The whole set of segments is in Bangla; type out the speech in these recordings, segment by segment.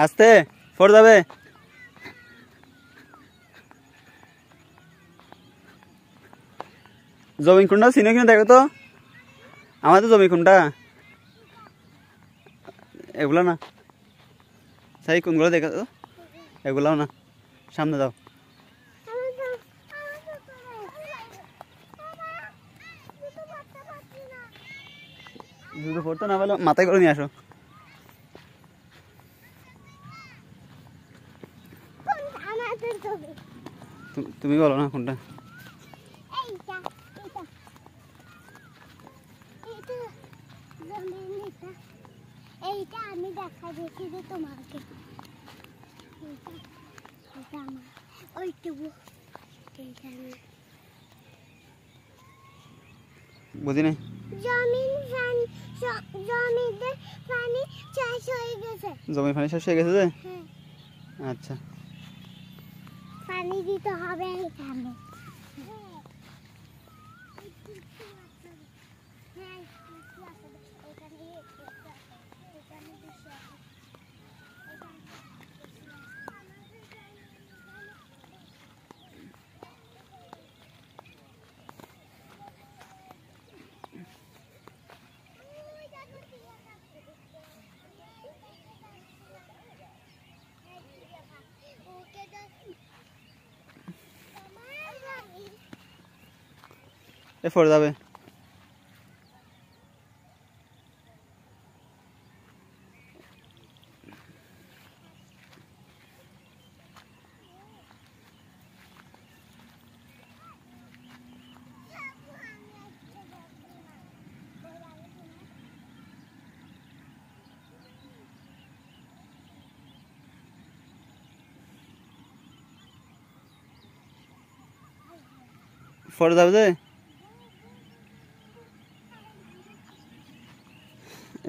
আস্তে পড়ে যাবে। জমি কোনটা চিনে কিনে দেখো তো, আমাদের জমি কোনটা, এগুলো না, সেই কোনগুলো দেখো তো, এগুলাও না, সামনে যাও। জুতো পড়তে না পারলে মাথায় করে নিয়ে আসো। তুমি বলো না কোনটা। এইটা আমি দেখা দেখি যে তোমাকে বুঝি নাই। জমিতে পানি শেষ হয়ে গেছে। জমি পানি শেষ হয়ে গেছে যে? হ্যাঁ। আচ্ছা, পানি দিতে হবে এখানে। এ পড়ে যাবে। পড়ে যাবে যে?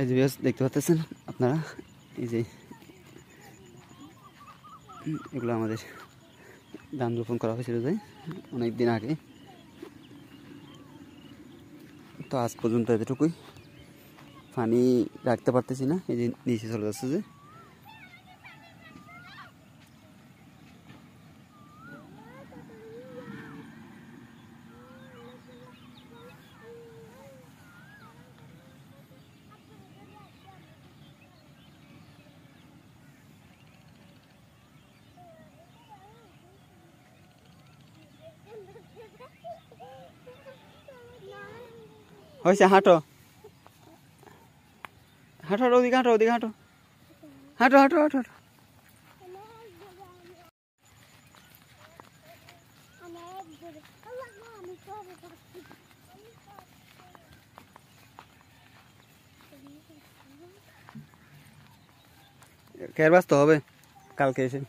এই যে দেখতে পাচ্ছেন আপনারা, এই যে এগুলো আমাদের ধান রোপণ করা হয়েছিল যে অনেক দিন আগে, তো আজ পর্যন্ত এতটুকুই। পানি রাখতে পারতেছি না, এই যে নিচে চলে যাচ্ছে যে। হয়েছে, হাঁটো হাঁটো, ওদিকে হাঁটো, ওদিকে হাঁটো, হাঁটো হাঁটো হাঁটো হাঁটো। কেয়ার ব্যস্ত হবে কালকে এসে।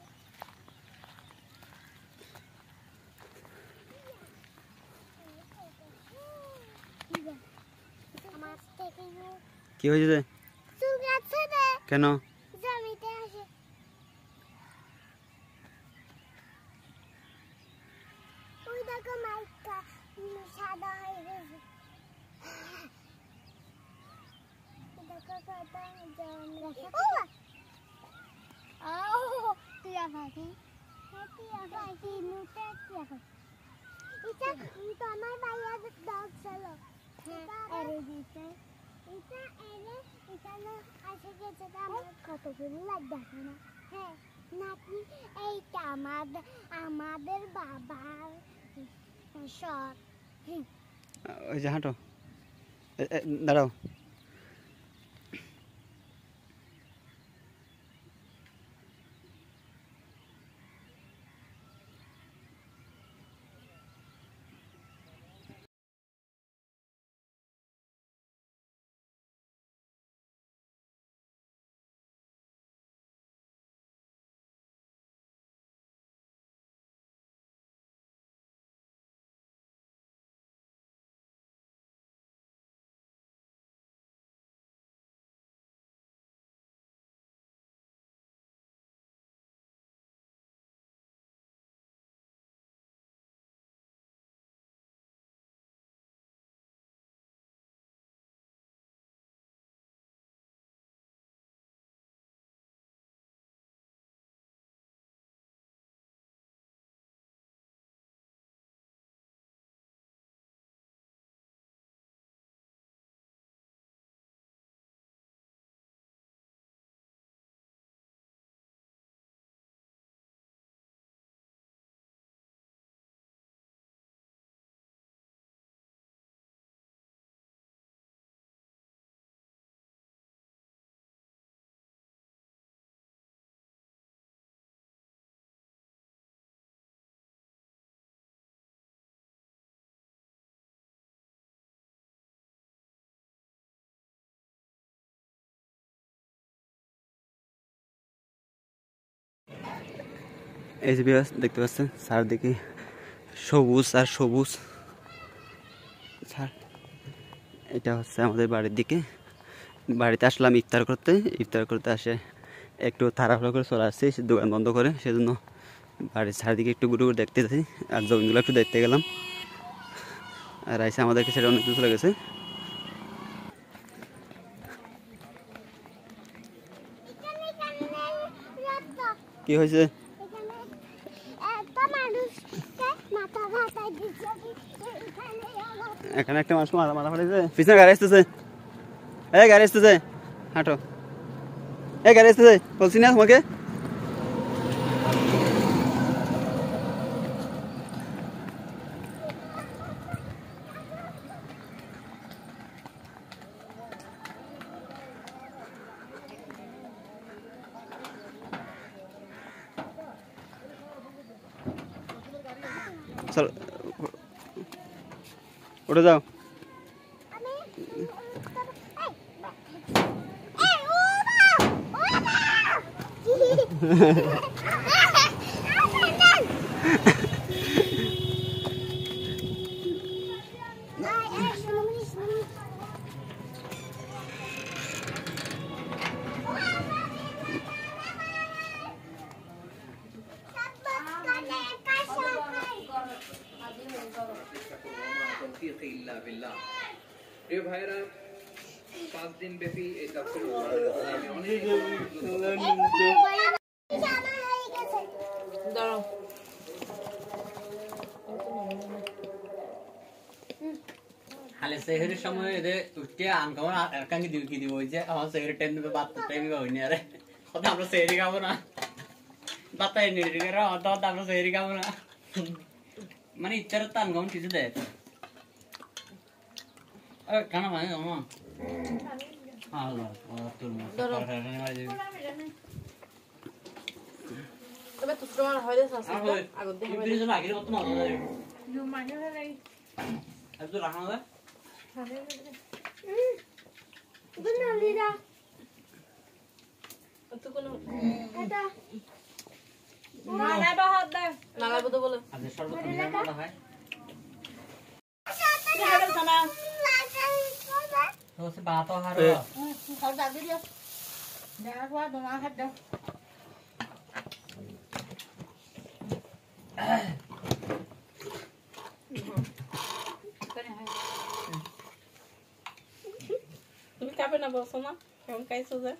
কি হয়েছে? কেন? কতগুলো দেখো না। হ্যাঁ নাকি এইটা আমাদের বাবার শখ। ওই যে হাঁটো, দাঁড়াও। এই যে ভিউয়ার্স দেখতে পাচ্ছেন চারদিকে সবুজ আর সবুজ। এটা হচ্ছে আমাদের বাড়ির দিকে। বাড়িতে আসলাম ইফতার করতে আসে একটু তাড়াহুড়ো করে চলে আসছি দোকান বন্ধ করে, সেজন্য বাড়ির চারিদিকে একটু ঘুরে ঘুরে দেখতে যাচ্ছি আর জমিগুলো একটু দেখতে গেলাম। আর আইসা আমাদেরকে সেটা অনেক দূর চলে গেছে। কি হয়েছে? এখানে একটা মানুষ মাথা ফাটাইছে, পিছনে গাড়ি আসতেছে, এই গাড়ি আসতেছে, হাঁটো, এই গাড়ি আসতেছে, বলছি না তোমাকে। চল উঠে যাও। প্রিয় ভাইরা, 5 দিন ব্যাপী এই তাফসীর হালে সেহরির সময় এদের উঠতে আনকামন একাঙ্গি দিব ওই যে আমার সেহরি টাইম দিবে বাত টাইম হইনি আরে কথা আমরা সেহরি খাবো না বাতাই নিড়ি করে অত আমরা সেহরি খাবো না মানে ইচ্ছার তো আনকামন কিছু দেয় খানা মানে আমার আল্লাহ তোর তবে তো তোমার হইলে সাসা আগত দেখে এই জন্য আগে কত মজা লাগে ইউ মানে হলে আর তো রাখা না গুড লিরা তো কোন এটা না বাহাদ দে না লাগবে তো বলে আজ সর্বত মজা হয় হবে সানা তো সে বাত হার খাও দাদি দিও দেখা কোয়া তোমার হাত দাও তুমি খাবে না বলছো না কেমন খাইছো যে